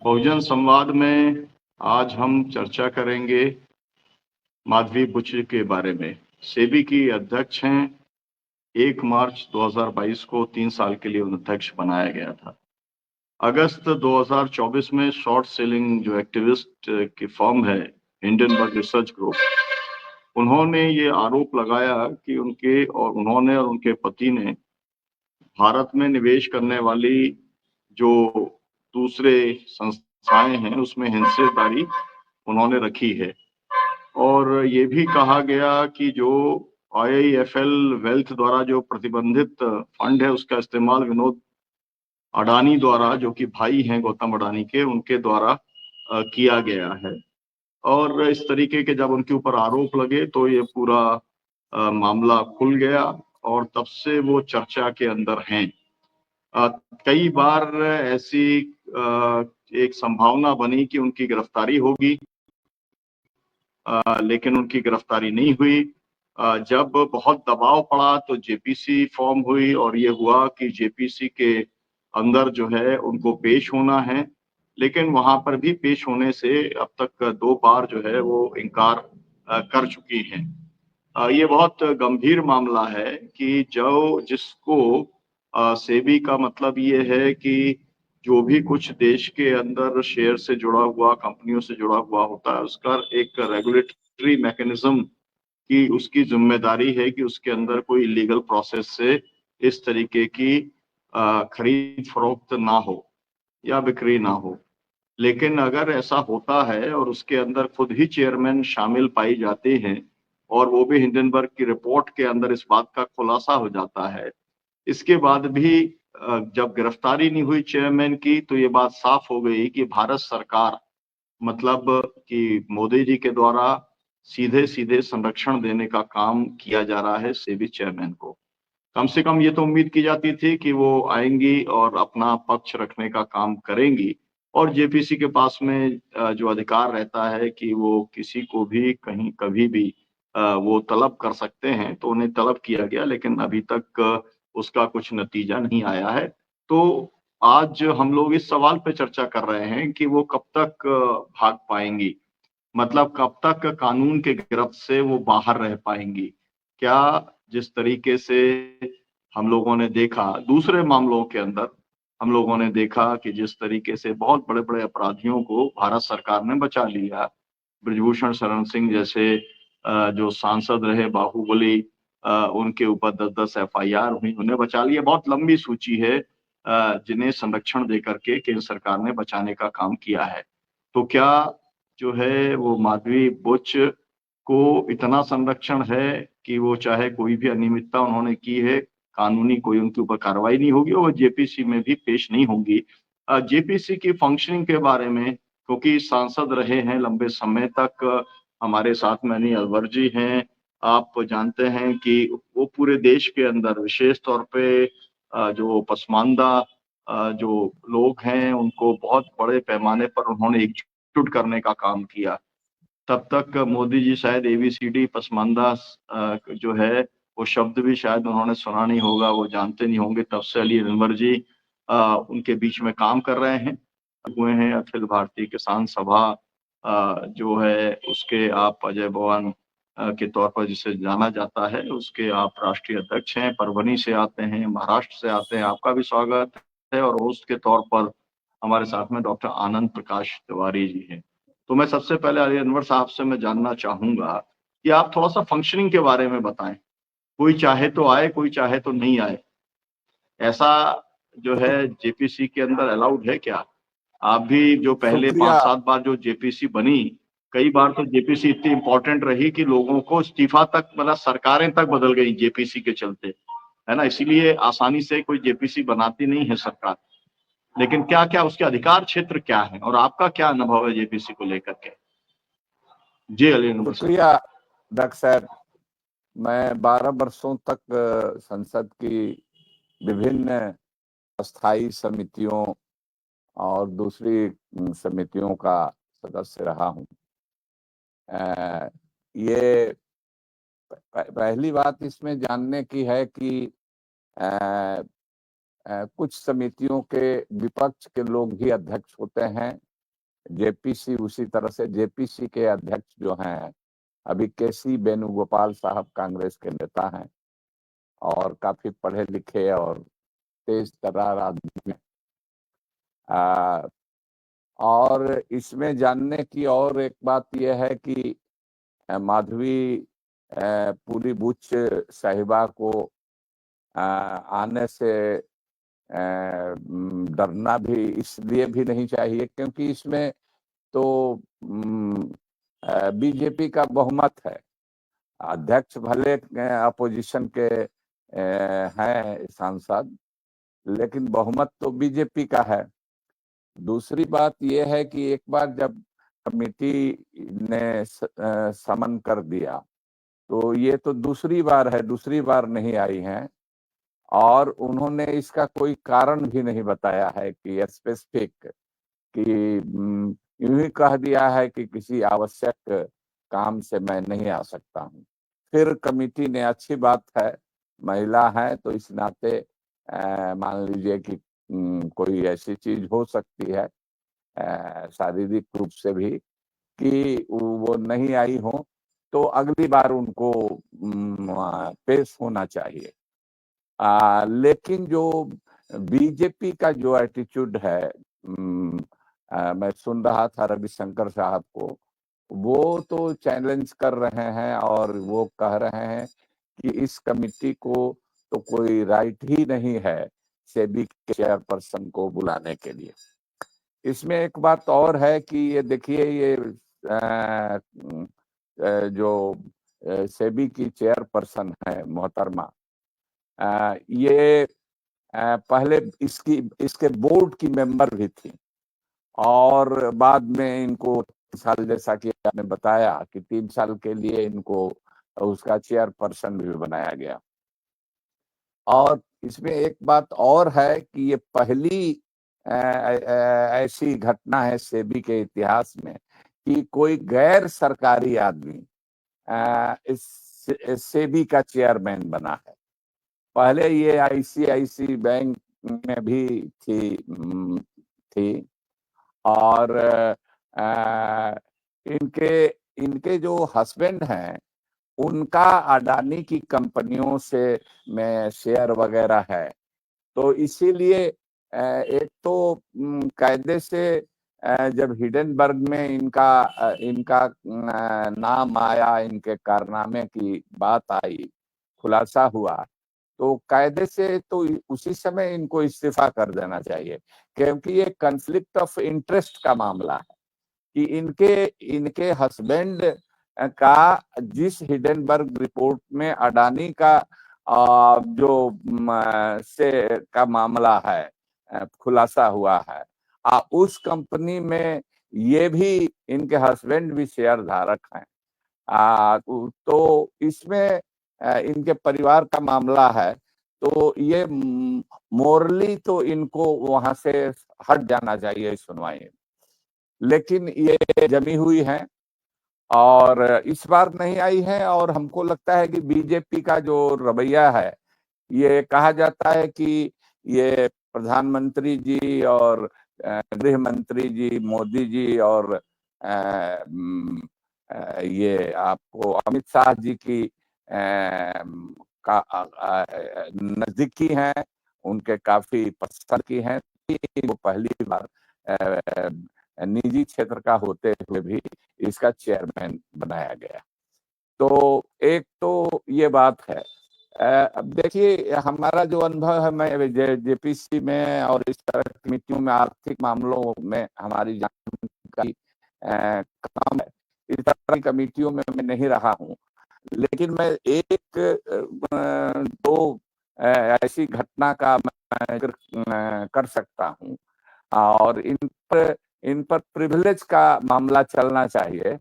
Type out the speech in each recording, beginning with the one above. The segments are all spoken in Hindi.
बहुजन संवाद में आज हम चर्चा करेंगे माधवी बुच के बारे में। सेबी की अध्यक्ष हैं। 1 मार्च 2022 को 3 साल के लिए उन्हें अध्यक्ष बनाया गया था। अगस्त 2024 में शॉर्ट सेलिंग जो एक्टिविस्ट की फर्म है, हिंडनबर्ग रिसर्च ग्रुप, उन्होंने ये आरोप लगाया कि उन्होंने और उनके पति ने भारत में निवेश करने वाली जो दूसरे संस्थाएं हैं उसमें हिस्सेदारी उन्होंने रखी है। और ये भी कहा गया कि जो IIFL वेल्थ द्वारा जो प्रतिबंधित फंड है उसका इस्तेमाल विनोद अडानी द्वारा, जो कि भाई हैं गौतम अडानी के, उनके द्वारा किया गया है। और इस तरीके के जब उनके ऊपर आरोप लगे तो ये पूरा मामला खुल गया और तब से वो चर्चा के अंदर हैं। कई बार ऐसी एक संभावना बनी कि उनकी गिरफ्तारी होगी, लेकिन उनकी गिरफ्तारी नहीं हुई। जब बहुत दबाव पड़ा तो जेपीसी फॉर्म हुई और ये हुआ कि जेपीसी के अंदर जो है उनको पेश होना है, लेकिन वहां पर भी पेश होने से अब तक 2 बार जो है वो इनकार कर चुकी हैं। ये बहुत गंभीर मामला है कि जिसको सेबी का मतलब ये है कि जो भी कुछ देश के अंदर शेयर से जुड़ा हुआ, कंपनियों से जुड़ा हुआ होता है, उसका एक रेगुलेटरी मैकेनिज्म की उसकी जिम्मेदारी है कि उसके अंदर कोई इलीगल प्रोसेस से इस तरीके की खरीद फरोख्त ना हो या बिक्री ना हो। लेकिन अगर ऐसा होता है और उसके अंदर खुद ही चेयरमैन शामिल पाई जाते हैं और वो भी हिंडनबर्ग की रिपोर्ट के अंदर इस बात का खुलासा हो जाता है, इसके बाद भी जब गिरफ्तारी नहीं हुई चेयरमैन की, तो ये बात साफ हो गई कि भारत सरकार, मतलब कि मोदी जी के द्वारा सीधे सीधे संरक्षण देने का काम किया जा रहा है सेबी चेयरमैन को। कम से कम ये तो उम्मीद की जाती थी कि वो आएंगी और अपना पक्ष रखने का काम करेंगी। और जेपीसी के पास में जो अधिकार रहता है कि वो किसी को भी कहीं कभी भी वो तलब कर सकते हैं, तो उन्हें तलब किया गया, लेकिन अभी तक उसका कुछ नतीजा नहीं आया है। तो आज हम लोग इस सवाल पे चर्चा कर रहे हैं कि वो कब तक भाग पाएंगी, मतलब कब तक कानून के गिरफ्त से वो बाहर रह पाएंगी। क्या जिस तरीके से हम लोगों ने देखा दूसरे मामलों के अंदर, हम लोगों ने देखा कि जिस तरीके से बहुत बड़े बड़े अपराधियों को भारत सरकार ने बचा लिया, ब्रिजभूषण शरण सिंह जैसे जो सांसद रहे बाहुबली, उनके ऊपर 10-10 FIR हुई, उन्हें बचा लिया। बहुत लंबी सूची है जिन्हें संरक्षण देकर के केंद्र सरकार ने बचाने का काम किया है। तो क्या जो है वो माधवी बुच को इतना संरक्षण है कि वो चाहे कोई भी अनियमितता उन्होंने की है, कानूनी कोई उनके ऊपर कार्रवाई नहीं होगी और जेपीसी में भी पेश नहीं होंगी। जेपीसी की फंक्शनिंग के बारे में, क्योंकि सांसद रहे हैं लंबे समय तक, हमारे साथ में अनिल अनवर जी हैं। आप जानते हैं कि वो पूरे देश के अंदर विशेष तौर पे जो पसमानदा जो लोग हैं उनको बहुत बड़े पैमाने पर उन्होंने एकजुट करने का काम किया। तब तक मोदी जी शायद ABCD पसमानदा जो है वो शब्द भी शायद उन्होंने सुना नहीं होगा, वो जानते नहीं होंगे। तब से अली अनवर जी उनके बीच में काम कर रहे हैं, हुए हैं। अखिल भारतीय किसान सभा जो है उसके आप अजय भवन के तौर पर जिसे जाना जाता है, उसके आप राष्ट्रीय अध्यक्ष हैं। परभनी से आते हैं, महाराष्ट्र से आते हैं। आपका भी स्वागत है। और होस्ट के तौर पर हमारे साथ में डॉक्टर आनंद प्रकाश तिवारी जी हैं। तो मैं सबसे पहले अली अनवर साहब से मैं जानना चाहूंगा कि आप थोड़ा सा फंक्शनिंग के बारे में बताएं। कोई चाहे तो आए, कोई चाहे तो नहीं आए, ऐसा जो है जेपीसी के अंदर अलाउड है क्या? आप भी जो पहले शुक्रिया। 5-7 बार जो जेपीसी बनी, कई बार तो जेपीसी इतनी इंपॉर्टेंट रही कि लोगों को इस्तीफा तक, मतलब सरकारें तक बदल गई जेपीसी के चलते, है ना। इसीलिए आसानी से कोई जेपीसी बनाती नहीं है सरकार। लेकिन क्या क्या उसके अधिकार क्षेत्र क्या है और आपका क्या अनुभव है जेपीसी को लेकर के? जी अली अनवर साहब। शुक्रिया डॉक्टर साहब। मैं 12 वर्षों तक संसद की विभिन्न स्थायी समितियों और दूसरी समितियों का सदस्य रहा हूं। ये पहली बात इसमें जानने की है कि कुछ समितियों के विपक्ष के लोग भी अध्यक्ष होते हैं जेपीसी उसी तरह से जेपीसी के अध्यक्ष जो हैं अभी केसी वेणुगोपाल साहब कांग्रेस के नेता हैं और काफी पढ़े लिखे और तेज तर्रार आदमी हैं। और इसमें जानने की और एक बात यह है कि माधवी पूरी बुच साहिबा को आने से डरना भी इसलिए भी नहीं चाहिए क्योंकि इसमें तो बीजेपी का बहुमत है। अध्यक्ष भले अपोजिशन के हैं सांसद, लेकिन बहुमत तो बीजेपी का है। दूसरी बात यह है कि एक बार जब कमेटी ने समन कर दिया तो ये तो दूसरी बार है, दूसरी बार नहीं आई हैं और उन्होंने इसका कोई कारण भी नहीं बताया है कि स्पेसिफिक कि यूं ही कह दिया है कि किसी आवश्यक काम से मैं नहीं आ सकता हूं। फिर कमेटी ने, अच्छी बात है, महिला है तो इस नाते मान लीजिए कि कोई ऐसी चीज हो सकती है शारीरिक रूप से भी कि वो नहीं आई हो तो अगली बार उनको पेश होना चाहिए। लेकिन जो बीजेपी का जो एटीट्यूड है, मैं सुन रहा था रविशंकर साहब को, वो तो चैलेंज कर रहे हैं और वो कह रहे हैं कि इस कमिटी को तो कोई राइट ही नहीं है सेबी के चेयरपर्सन को बुलाने के लिए। इसमें एक बात और है कि ये देखिए, ये जो सेबी की चेयरपर्सन है मोहतरमा, ये पहले इसके बोर्ड की मेंबर भी थी और बाद में इनको 3 साल, जैसा कि आपने बताया कि 3 साल के लिए इनको उसका चेयरपर्सन भी बनाया गया। और इसमें एक बात और है कि ये पहली ऐसी घटना है सेबी के इतिहास में कि कोई गैर सरकारी आदमी इस सेबी का चेयरमैन बना है। पहले ये आईसीआईसी बैंक में भी थी और इनके जो हस्बैंड हैं उनका अडानी की कंपनियों से में शेयर वगैरह है, तो इसीलिए एक तो कायदे से जब हिडेनबर्ग में इनका नाम आया, इनके कारनामे की बात आई, खुलासा हुआ, तो कायदे से तो उसी समय इनको इस्तीफा कर देना चाहिए क्योंकि ये कॉन्फ्लिक्ट ऑफ इंटरेस्ट का मामला है कि इनके हस्बैंड का जिस हिडेनबर्ग रिपोर्ट में अडानी का जो से का मामला है, खुलासा हुआ है, उस कंपनी में ये भी इनके हस्बैंड भी शेयर धारक हैं। तो इसमें इनके परिवार का मामला है, तो ये मोरली तो इनको वहां से हट जाना चाहिए इस सुनवाई में, लेकिन ये जमी हुई है और इस बार नहीं आई है। और हमको लगता है कि बीजेपी का जो रवैया है, ये कहा जाता है कि ये प्रधानमंत्री जी और गृह मंत्री जी मोदी जी और ये आपको अमित शाह जी की नजदीकी हैं, उनके काफी पसंद की हैं। वो पहली बार निजी क्षेत्र का होते हुए भी इसका चेयरमैन बनाया गया। तो एक तो ये बात है। अब देखिए, हमारा जो अनुभव है, मैं जेपीसी में और इस तरह की कमेटियों में, आर्थिक मामलों में हमारी जानकारी कम है, इस तरह की कमेटियों में मैं नहीं रहा हूँ, लेकिन मैं एक दो ऐसी घटना का मैं कर सकता हूँ और इन पर प्रिविलेज का मामला चलना चाहिए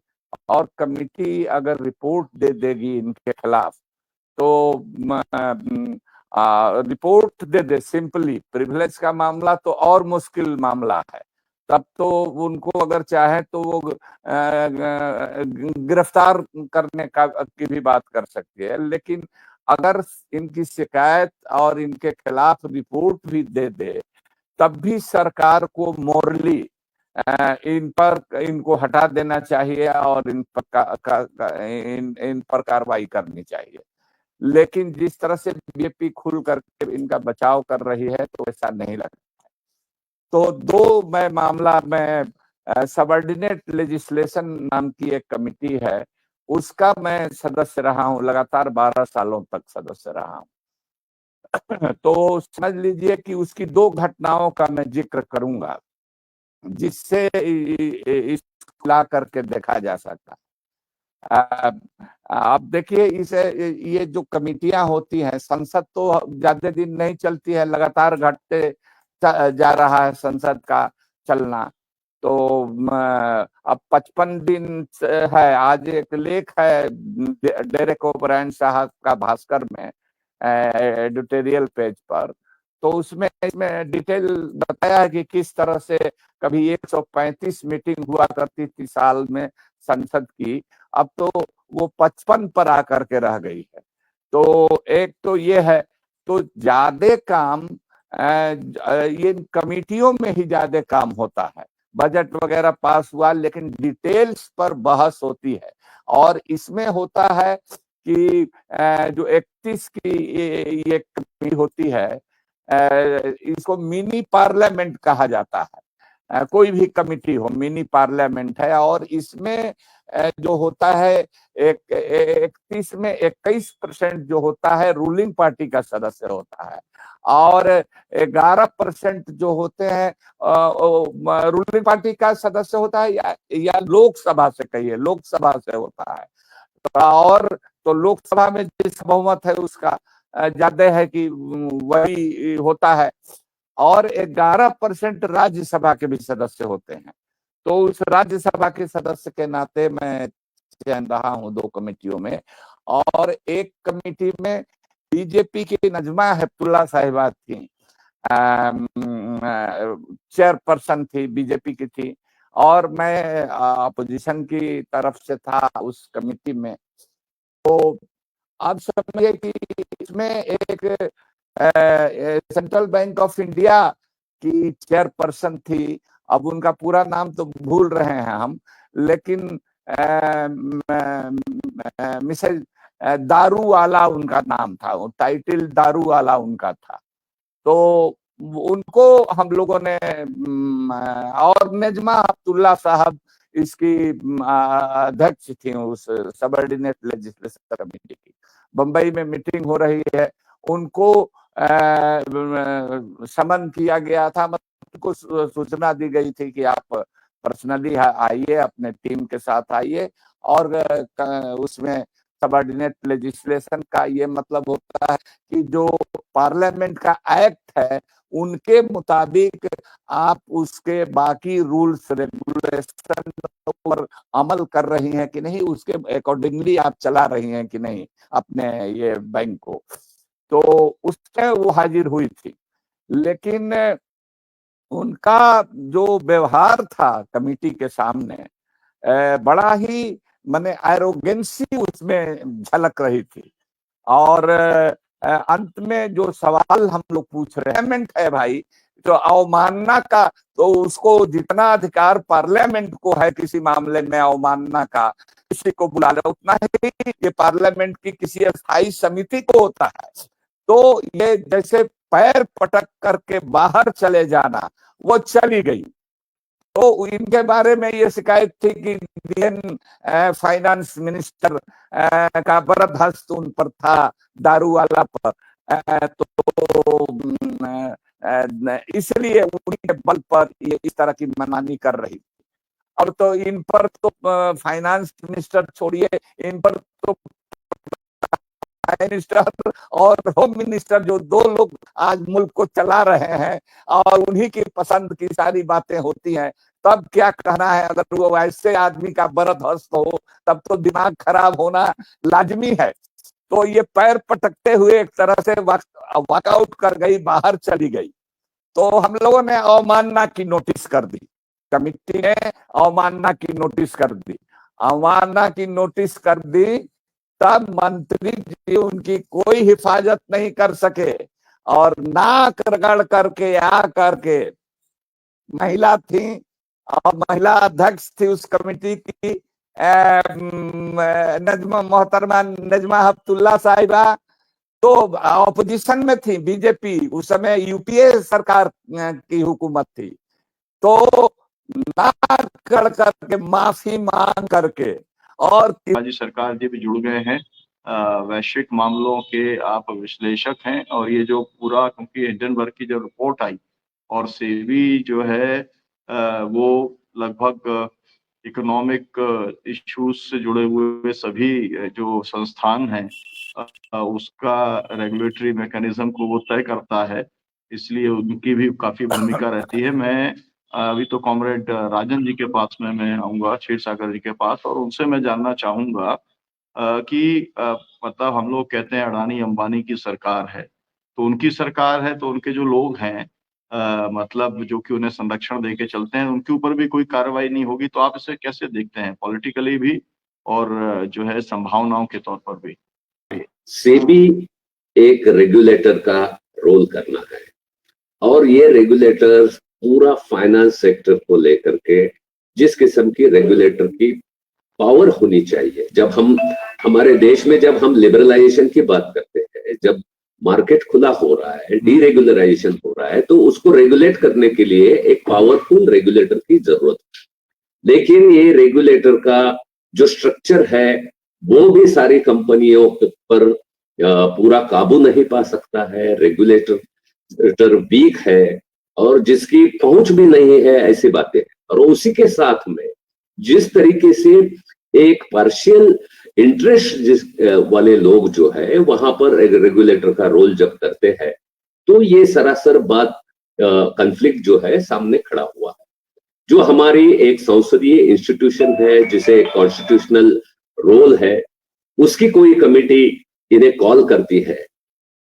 और कमेटी अगर रिपोर्ट दे देगी इनके खिलाफ तो रिपोर्ट दे दे, सिंपली। प्रिविलेज का मामला तो और मुश्किल मामला है, तब तो उनको अगर चाहे तो वो गिरफ्तार करने का की भी बात कर सकती है, लेकिन अगर इनकी शिकायत और इनके खिलाफ रिपोर्ट भी दे दे, तब भी सरकार को मोरली इनको हटा देना चाहिए और इन पर कार्रवाई करनी चाहिए। लेकिन जिस तरह से बीजेपी खुल करके इनका बचाव कर रही है तो ऐसा नहीं लगता। तो दो मैं मामला में सबऑर्डिनेट लेजिस्लेशन नाम की एक कमिटी है, उसका मैं सदस्य रहा हूं, लगातार 12 सालों तक सदस्य रहा हूं। तो समझ लीजिए कि उसकी दो घटनाओं का मैं जिक्र करूंगा जिससे ला करके देखा जा सकता। आप देखिए ये जो कमिटियां होती हैं, संसद तो ज्यादा दिन नहीं चलती है, लगातार घटते जा रहा है संसद का चलना। तो अब 55 दिन है। आज एक लेख है डेरेक ओब्रायन साहब का भास्कर में एडिटोरियल पेज पर, तो उसमें इसमें डिटेल बताया है कि किस तरह से कभी 135 मीटिंग हुआ करती थी साल में संसद की, अब तो वो 55 पर आकर के रह गई है। तो एक तो ये है, तो ज्यादा काम ये कमिटियों में ही ज्यादा काम होता है। बजट वगैरह पास हुआ लेकिन डिटेल्स पर बहस होती है, और इसमें होता है कि जो 31 की ये कमिटी होती है, इसको मिनी पार्लियामेंट कहा जाता है। कोई भी कमिटी हो, मिनी पार्लियामेंट है, और इसमें जो होता है 31 में 21% जो होता है रूलिंग पार्टी का सदस्य होता है, और 11% जो होते हैं रूलिंग पार्टी का सदस्य होता है, या लोकसभा से, कहिए लोकसभा से होता है। और तो लोकसभा में जिस बहुमत है उसका ज्यादा है कि वही होता है, और 11% राज्यसभा के भी सदस्य होते हैं। तो उस राज्यसभा के सदस्य के नाते मैं चयन रहा हूं 2 कमेटियों में, और एक कमेटी में बीजेपी की नजमा हेपतुल्ला साहिबा थी, चेयरपर्सन थी, बीजेपी की थी, और मैं अपोजिशन की तरफ से था उस कमेटी में। तो आप समझिए कि इसमें एक सेंट्रल बैंक ऑफ इंडिया की चेयरपर्सन थी, अब उनका पूरा नाम तो भूल रहे हैं हम, लेकिन मिसेज दारूवाला उनका नाम था, वो टाइटिल दारूवाला उनका था। तो उनको हम लोगों ने और नजमा हेपतुल्ला साहब इसकी अध्यक्ष थी उस सबऑर्डिनेट लेजिस्लेशन कमेटी की। बंबई में मीटिंग हो रही है, उनको समन किया गया था, उनको सूचना दी गई थी कि आप पर्सनली आइए, अपने टीम के साथ आइए, और उसमें सबऑर्डिनेट लेजिस्लेशन का ये मतलब होता है कि जो पार्लियामेंट का एक्ट है उनके मुताबिक आप उसके बाकी रूल्स रेगुलेशन पर अमल कर रही हैं कि नहीं, उसके अकॉर्डिंगली आप चला रही हैं कि नहीं अपने ये बैंक को। तो उसमें वो हाजिर हुई थी, लेकिन उनका जो व्यवहार था कमेटी के सामने बड़ा ही माने एरोगेंसी उसमें झलक रही थी। और अंत में जो सवाल हम लोग पूछ रहे है भाई, तो अवमानना का, तो उसको जितना अधिकार पार्लियामेंट को है किसी मामले में अवमानना का, किसी को बुला ले, उतना ही ये पार्लियामेंट की किसी स्थायी समिति को होता है। तो ये जैसे पैर पटक करके बाहर चले जाना, वो चली गई। तो इनके बारे में ये शिकायत थी कि इंडियन फाइनेंस मिनिस्टर का बरदस्त उन पर था, दारूवाला पर। तो इसलिए उनके बल पर ये इस तरह की मनमानी कर रही थी। अब तो इन पर तो फाइनेंस मिनिस्टर छोड़िए, इन पर तो मिनिस्टर और होम मिनिस्टर, जो 2 लोग आज मुल्क को चला रहे हैं और उन्हीं की पसंद की सारी बातें होती हैं, तब क्या कहना है। अगर वो ऐसे आदमी का बरदस्त हो तब तो दिमाग खराब होना लाजमी है। तो ये पैर पटकते हुए एक तरह से वॉकआउट कर गई, बाहर चली गई। तो हम लोगों ने अवमानना की नोटिस कर दी, कमिटी ने अवमानना की नोटिस कर दी। अवमानना की नोटिस कर दी, तब मंत्री जी उनकी कोई हिफाजत नहीं कर सके, और नाक रगड़ करके आ करके, महिला थी, और महिला अध्यक्ष थी उस कमेटी की मोहतरमा नजमा हेपतुल्ला साहिबा, तो ऑपोजिशन में थी बीजेपी, उस समय यूपीए सरकार की हुकूमत थी। तो ना कर करके, माफी मांग करके, और राज्य सरकार जी भी जुड़ गए हैं। वैश्विक मामलों के आप विश्लेषक हैं, और ये जो पूरा, क्योंकि हिंडनबर्ग की जो रिपोर्ट आई और सेबी जो है वो लगभग इकोनॉमिक इश्यूज से जुड़े हुए सभी जो संस्थान हैं उसका रेगुलेटरी मैकेनिज्म को वो तय करता है, इसलिए उनकी भी काफी भूमिका रहती है। मैं अभी तो कॉमरेड राजन जी के पास में मैं आऊंगा, क्षीरसागर जी के पास, और उनसे मैं जानना चाहूंगा कि मतलब हम लोग कहते हैं अडानी अंबानी की सरकार है, तो उनकी सरकार है तो उनके जो लोग हैं मतलब जो कि उन्हें संरक्षण दे के चलते हैं, उनके ऊपर भी कोई कार्रवाई नहीं होगी, तो आप इसे कैसे देखते हैं पॉलिटिकली भी और जो है संभावनाओं के तौर पर भी? सेबी एक रेगुलेटर का रोल करना है, और ये रेगुलेटर पूरा फाइनेंस सेक्टर को लेकर के जिस किस्म की रेगुलेटर की पावर होनी चाहिए। जब हम हमारे देश में जब हम लिबरलाइजेशन की बात करते हैं, जब मार्केट खुला हो रहा है, डीरेगुलराइजेशन हो रहा है, तो उसको रेगुलेट करने के लिए एक पावरफुल रेगुलेटर की जरूरत है। लेकिन ये रेगुलेटर का जो स्ट्रक्चर है वो भी सारी कंपनियों पर पूरा काबू नहीं पा सकता है। रेगुलेटर वीक है और जिसकी पहुंच भी नहीं है, ऐसी बातें। और उसी के साथ में जिस तरीके से एक पार्शियल इंटरेस्ट वाले लोग जो है वहां पर रेगुलेटर का रोल जब करते हैं, तो ये सरासर बात कॉन्फ्लिक्ट जो है सामने खड़ा हुआ है। जो हमारी एक संसदीय इंस्टीट्यूशन है जिसे कॉन्स्टिट्यूशनल रोल है, उसकी कोई कमेटी इन्हें कॉल करती है,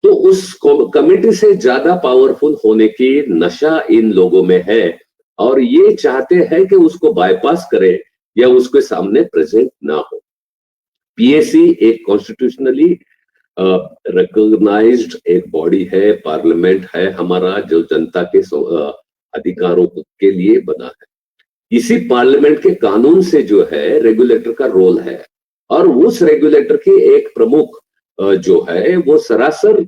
तो उस कमेटी से ज्यादा पावरफुल होने की नशा इन लोगों में है, और ये चाहते हैं कि उसको बाईपास करे या उसके सामने प्रेजेंट ना हो। पीएसी एक कॉन्स्टिट्यूशनली रिकॉग्नाइज्ड एक बॉडी है, पार्लियामेंट है हमारा, जो जनता के अधिकारों के लिए बना है। इसी पार्लियामेंट के कानून से जो है रेगुलेटर का रोल है, और उस रेगुलेटर की एक प्रमुख जो है वो सरासर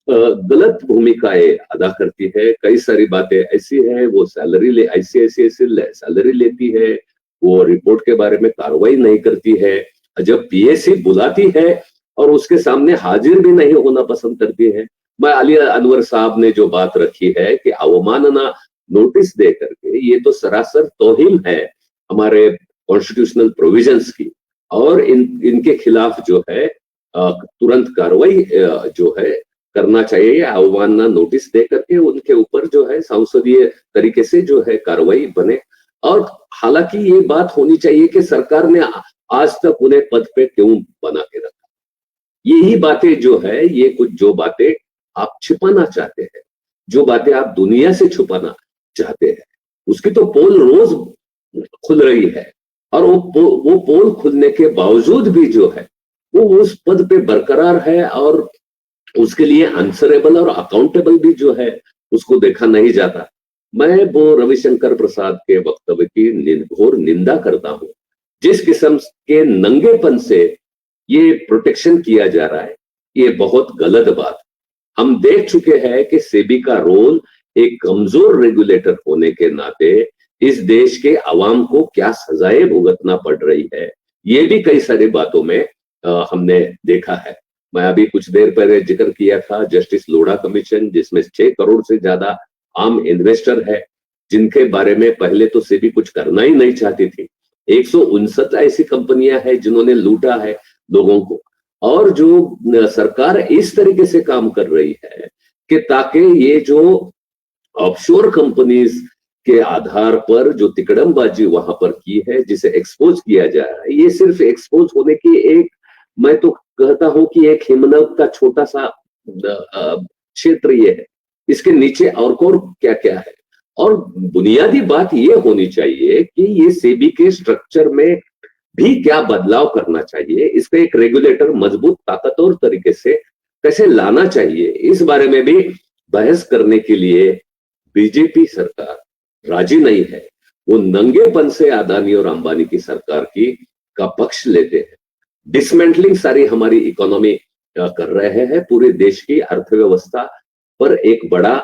गलत भूमिकाएं अदा करती है। कई सारी बातें ऐसी है, वो सैलरी ऐसी सैलरी लेती है, वो रिपोर्ट के बारे में कार्रवाई नहीं करती है। जब पीएसी बुलाती है और उसके सामने हाजिर भी नहीं होना पसंद करती है। मैं अली अनवर साहब ने जो बात रखी है कि अवमानना नोटिस दे करके, ये तो सरासर तौहीन है हमारे कॉन्स्टिट्यूशनल प्रोविजंस की, और इनके खिलाफ जो है तुरंत कार्रवाई जो है करना चाहिए, या अवमानना नोटिस दे करके उनके ऊपर जो है संसदीय तरीके से जो है कार्रवाई बने। और हालांकि ये बात होनी चाहिए कि सरकार ने आज तक उन्हें पद पे क्यों बना के रखा। यही बातें जो है, ये कुछ जो बातें आप छिपाना चाहते हैं, जो बातें आप दुनिया से छुपाना चाहते हैं, उसकी तो पोल रोज खुल रही है, और वो पोल खुलने के बावजूद भी जो है वो उस पद पे बरकरार है, और उसके लिए आंसरेबल और अकाउंटेबल भी जो है उसको देखा नहीं जाता। मैं वो रविशंकर प्रसाद के वक्तव्य की घोर निंदा करता हूं। जिस किस्म के नंगेपन से ये प्रोटेक्शन किया जा रहा है, ये बहुत गलत बात। हम देख चुके हैं कि सेबी का रोल एक कमजोर रेगुलेटर होने के नाते इस देश के अवाम को क्या सजाएं भुगतना पड़ रही है, ये भी कई सारी बातों में हमने देखा है। मैं अभी कुछ देर पहले जिक्र किया था जस्टिस लोढ़ा कमीशन, जिसमें 6 करोड़ से ज्यादा आम इन्वेस्टर है, जिनके बारे में पहले तो सेबी कुछ करना ही नहीं चाहती थी। 159 ऐसी कंपनियां हैं जिन्होंने लूटा है लोगों को, और जो सरकार इस तरीके से काम कर रही है कि ताकि ये जो ऑफशोर कंपनीज के आधार पर जो तिकड़मबाजी वहां पर की है, जिसे एक्सपोज किया जा रहा है, ये सिर्फ एक्सपोज होने की एक, मैं तो कहता हूं कि एक हिमनव का छोटा सा क्षेत्र ये है। इसके नीचे और क्या क्या है। और बुनियादी बात ये होनी चाहिए कि ये सेबी के स्ट्रक्चर में भी क्या बदलाव करना चाहिए, इसका एक रेगुलेटर मजबूत ताकतवर तरीके से कैसे लाना चाहिए, इस बारे में भी बहस करने के लिए बीजेपी सरकार राजी नहीं है। वो नंगेपन से अदानी और अंबानी की सरकार की का पक्ष लेते हैं, डिसमेंटलिंग सारी हमारी इकोनॉमी कर रहे हैं, पूरे देश की अर्थव्यवस्था पर एक बड़ा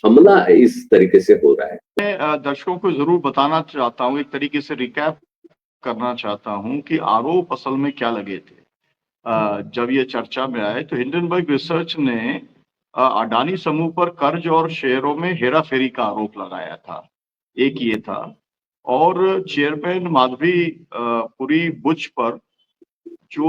हमला इस तरीके से हो रहा है। मैं दर्शकों को जरूर बताना चाहता हूँ, एक तरीके से रिकैप करना चाहता हूँ कि आरोप असल में क्या लगे थे। जब ये चर्चा में आए तो हिंडनबर्ग रिसर्च ने अडानी समूह पर कर्ज और शेयरों में हेराफेरी का आरोप लगाया था, एक ये था। और चेयरमैन माधवी पुरी बुच पर जो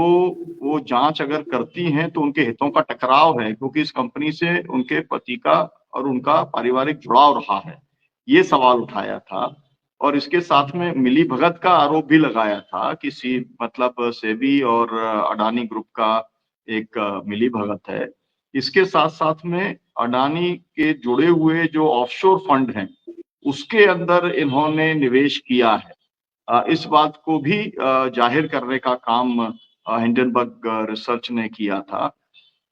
वो जांच अगर करती हैं तो उनके हितों का टकराव है, क्योंकि इस कंपनी से उनके पति का और उनका पारिवारिक जुड़ाव रहा है, ये सवाल उठाया था। और इसके साथ में मिली भगत का आरोप भी लगाया था कि मतलब सेबी और अडानी ग्रुप का एक मिली भगत है। इसके साथ साथ में अडानी के जुड़े हुए जो ऑफशोर फंड हैं उसके अंदर इन्होंने निवेश किया है, इस बात को भी जाहिर करने का काम हिंडनबर्ग रिसर्च ने किया था।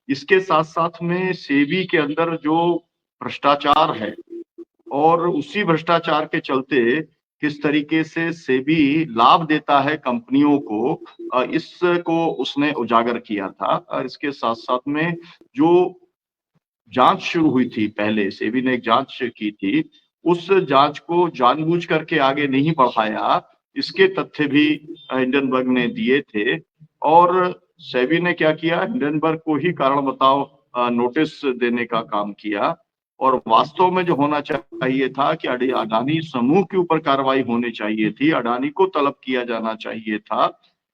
इसके साथ साथ में सेबी के अंदर जो भ्रष्टाचार है और उसी भ्रष्टाचार के चलते किस तरीके से सेबी लाभ देता है कंपनियों को, इसको उसने उजागर किया था। और इसके साथ साथ में जो जांच शुरू हुई थी, पहले सेबी ने एक जांच की थी, उस जांच को जानबूझ करके आगे नहीं बढ़ाया, इसके तथ्य भी हिंडनबर्ग ने दिए थे। और सेबी ने क्या किया, हिंडनबर्ग को ही कारण बताओ नोटिस देने का काम किया। और वास्तव में जो होना चाहिए था कि अडानी समूह के ऊपर कार्रवाई होनी चाहिए थी, अडानी को तलब किया जाना चाहिए था,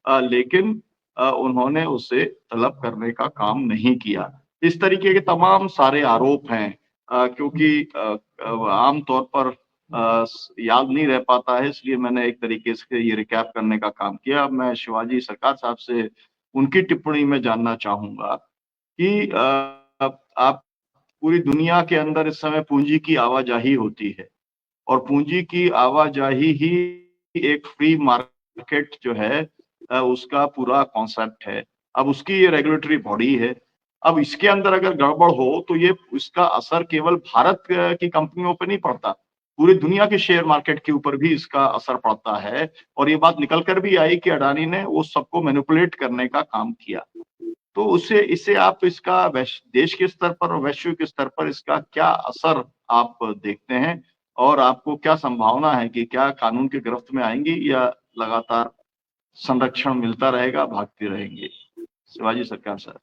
लेकिन उन्होंने उसे तलब करने का काम नहीं किया। इस तरीके के तमाम सारे आरोप हैं, क्योंकि आम तौर पर याद नहीं रह पाता है, इसलिए मैंने एक तरीके से ये रिकैप करने का काम किया। अब मैं शिवाजी सरकार साहब से उनकी टिप्पणी में जानना चाहूंगा कि आप पूरी दुनिया के अंदर इस समय पूंजी की आवाजाही होती है और पूंजी की आवाजाही ही एक फ्री मार्केट जो है उसका पूरा कॉन्सेप्ट है। अब उसकी ये रेगुलेटरी बॉडी है। अब इसके अंदर अगर गड़बड़ हो तो ये इसका असर केवल भारत की कंपनियों पर नहीं पड़ता, पूरी दुनिया के शेयर मार्केट के ऊपर भी इसका असर पड़ता है। और ये बात निकल कर भी आई कि अडानी ने वो सबको मैनिपुलेट करने का काम किया। तो उससे इससे आप इसका देश के स्तर पर और वैश्विक स्तर पर इसका क्या असर आप देखते हैं, और आपको क्या संभावना है कि क्या कानून की गिरफ्त में आएंगी या लगातार संरक्षण मिलता रहेगा, भागती रहेंगी? शिवाजी सरकार सर।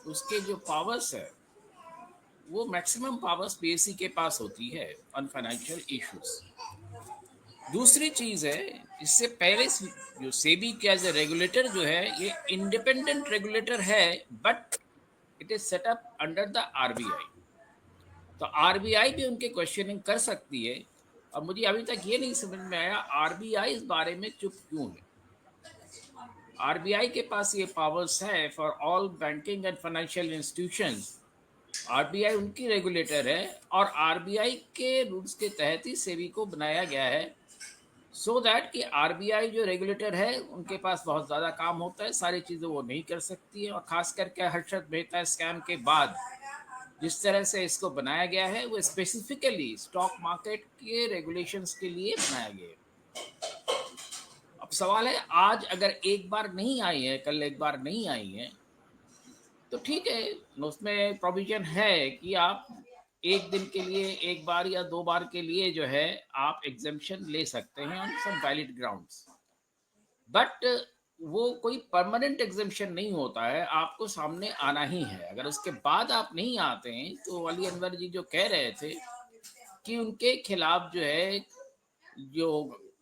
उसके जो पावर्स है वो मैक्सिमम पावर्स बीएसई के पास होती है ऑन फाइनेंशियल इश्यूज। दूसरी चीज है, इससे पहले जो सेबी का एज ए रेगुलेटर जो है ये इंडिपेंडेंट रेगुलेटर है, but it is set up under the RBI. तो आरबीआई भी उनके क्वेश्चनिंग कर सकती है। और मुझे अभी तक ये नहीं समझ में आया आरबीआई इस बारे में चुप क्यों है। आरबीआई के पास ये पावर्स है for all banking and financial institutions. RBI उनकी रेगुलेटर है और आरबीआई के रूल्स के तहत ही सेबी को बनाया गया है, सो दैट कि आरबीआई जो रेगुलेटर है उनके पास बहुत ज़्यादा काम होता है, सारी चीज़ें वो नहीं कर सकती है। और ख़ास करके हर्षद मेहता स्कैम के बाद जिस तरह से इसको बनाया गया है वो स्पेसिफिकली स्टॉक मार्केट के रेगुलेशंस के लिए बनाया गया है। अब सवाल है, आज अगर एक बार नहीं आई है, कल एक बार नहीं आई है, तो ठीक है, उसमें प्रोविजन है कि आप एक दिन के लिए, एक बार या दो बार के लिए जो है आप एग्जेम्पशन ले सकते हैं on some valid grounds. But वो कोई परमानेंट एग्जेम्पशन नहीं होता है, आपको सामने आना ही है। अगर उसके बाद आप नहीं आते हैं तो अली अनवर जी जो कह रहे थे कि उनके खिलाफ जो है जो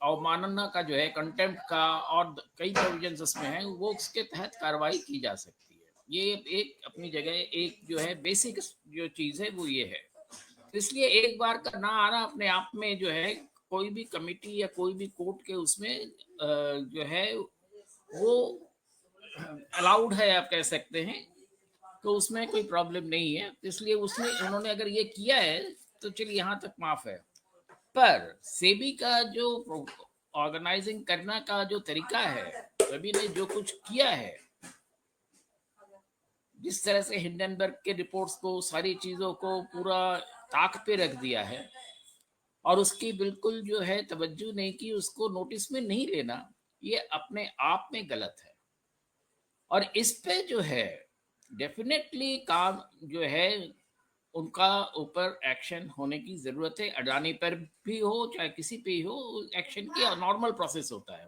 अवमानना का जो है, कंटेम्प्ट का और कई प्रोविजंस उसमें हैं, वो उसके तहत कार्रवाई की जा सकती है। ये एक अपनी जगह एक जो है बेसिक जो चीज़ है वो ये है। इसलिए एक बार का ना आना अपने आप में जो है कोई भी कमिटी या कोई भी कोर्ट के उसमें जो है वो अलाउड है, आप कह सकते हैं। तो उसमें कोई प्रॉब्लम नहीं है। इसलिए उसने उन्होंने अगर ये किया है तो चलिए यहाँ तक माफ है। पर सेबी का जो ऑर्गेनाइजिंग करना का जो तरीका है, सेबी ने जो कुछ किया है, जिस तरह से हिंडनबर्ग के रिपोर्ट्स को, सारी चीज़ों को पूरा ताक पे रख दिया है, और उसकी बिल्कुल जो है तवज्जो नहीं की, उसको नोटिस में नहीं लेना, ये अपने आप में गलत है। और इस पे जो है डेफिनेटली काम जो है उनका ऊपर एक्शन होने की जरूरत है। अडानी पर भी हो चाहे किसी पे हो, एक्शन की नॉर्मल प्रोसेस होता है।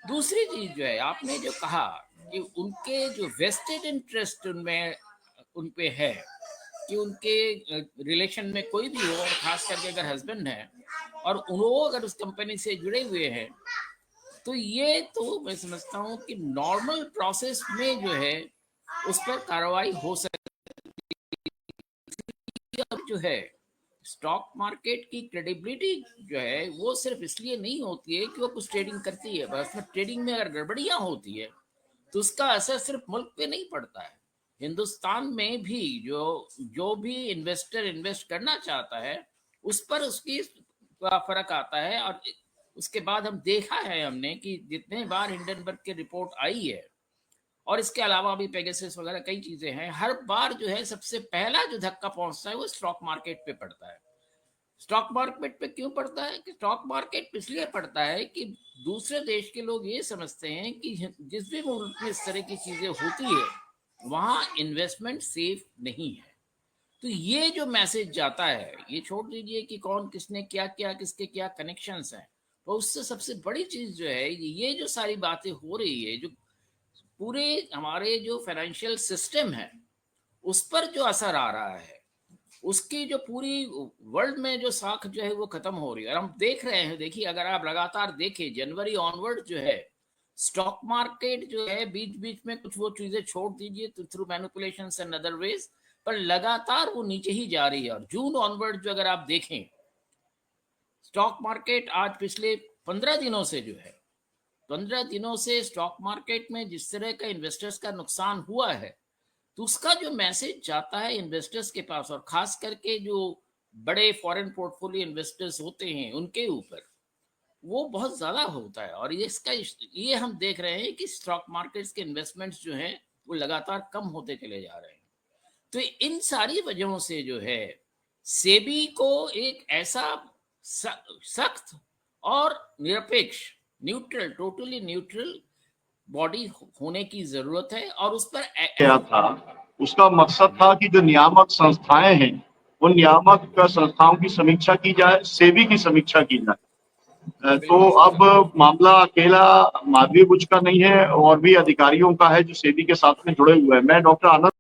दूसरी चीज जो है, आपने जो कहा कि उनके जो वेस्टेड इंटरेस्ट उनमें उन पे है कि उनके रिलेशन में कोई भी हो, खास करके अगर हस्बैंड है और वो अगर उस कंपनी से जुड़े हुए हैं, तो ये तो मैं समझता हूँ कि नॉर्मल प्रोसेस में जो है उस पर कार्रवाई हो सकती है। अब जो है स्टॉक मार्केट की क्रेडिबिलिटी जो है वो सिर्फ इसलिए नहीं होती है कि वो कुछ ट्रेडिंग करती है, बस में ट्रेडिंग में अगर गड़बड़ियां होती है तो उसका असर सिर्फ मुल्क पे नहीं पड़ता है। हिंदुस्तान में भी जो भी इन्वेस्टर इन्वेस्ट करना चाहता है उस पर उसकी फर्क आता है। और उसके बाद हम देखा है हमने कि जितने बार हिंडनबर्ग की रिपोर्ट आई है और इसके अलावा भी पेगासस वगैरह कई चीजें हैं, हर बार जो है सबसे पहला जो धक्का पहुंचता है वो स्टॉक मार्केट पे पड़ता है। स्टॉक मार्केट पे क्यों पड़ता है? कि स्टॉक मार्केट इसलिए पड़ता है कि दूसरे देश के लोग ये समझते हैं कि जिस भी मुल्क में इस तरह की चीजें होती है वहां इन्वेस्टमेंट सेफ नहीं है। तो ये जो मैसेज जाता है, ये छोड़ दीजिए कि कौन किसने क्या किया, किसके क्या कनेक्शंस हैं, तो उससे सबसे बड़ी चीज जो है ये जो सारी बातें हो रही है, जो पूरे हमारे जो फाइनेंशियल सिस्टम है उस पर जो असर आ रहा है, उसकी जो पूरी वर्ल्ड में जो साख जो है वो खत्म हो रही है। और हम देख रहे हैं, देखिए अगर आप लगातार देखें जनवरी ऑनवर्ड जो है स्टॉक मार्केट जो है बीच बीच में कुछ वो चीजें छोड़ दीजिए तो through manipulation and other ways, पर लगातार वो नीचे ही जा रही है। और जून ऑनवर्ड जो अगर आप देखें स्टॉक मार्केट आज पिछले 15 दिनों से जो है 15 दिनों से स्टॉक मार्केट में जिस तरह का इन्वेस्टर्स का नुकसान हुआ है, तो उसका जो मैसेज जाता है इन्वेस्टर्स के पास और खास करके जो बड़े फॉरेन पोर्टफोलियो इन्वेस्टर्स होते हैं उनके ऊपर, वो बहुत ज्यादा होता है। और ये हम देख रहे हैं कि स्टॉक मार्केट्स के इन्वेस्टमेंट्स जो हैं वो लगातार कम होते चले जा रहे हैं। तो इन सारी वजहों से जो है सेबी को एक ऐसा सख्त और निरपेक्ष न्यूट्रल, टोटली न्यूट्रल बॉडी होने की जरूरत है। और उस पर क्या था उसका मकसद था कि जो नियामक संस्थाएं हैं उन नियामक संस्थाओं की समीक्षा की जाए, सेबी की समीक्षा की जाए। तो अब मामला अकेला माधवी बुच का नहीं है, और भी अधिकारियों का है जो सेबी के साथ में जुड़े हुए हैं। मैं डॉक्टर आनंद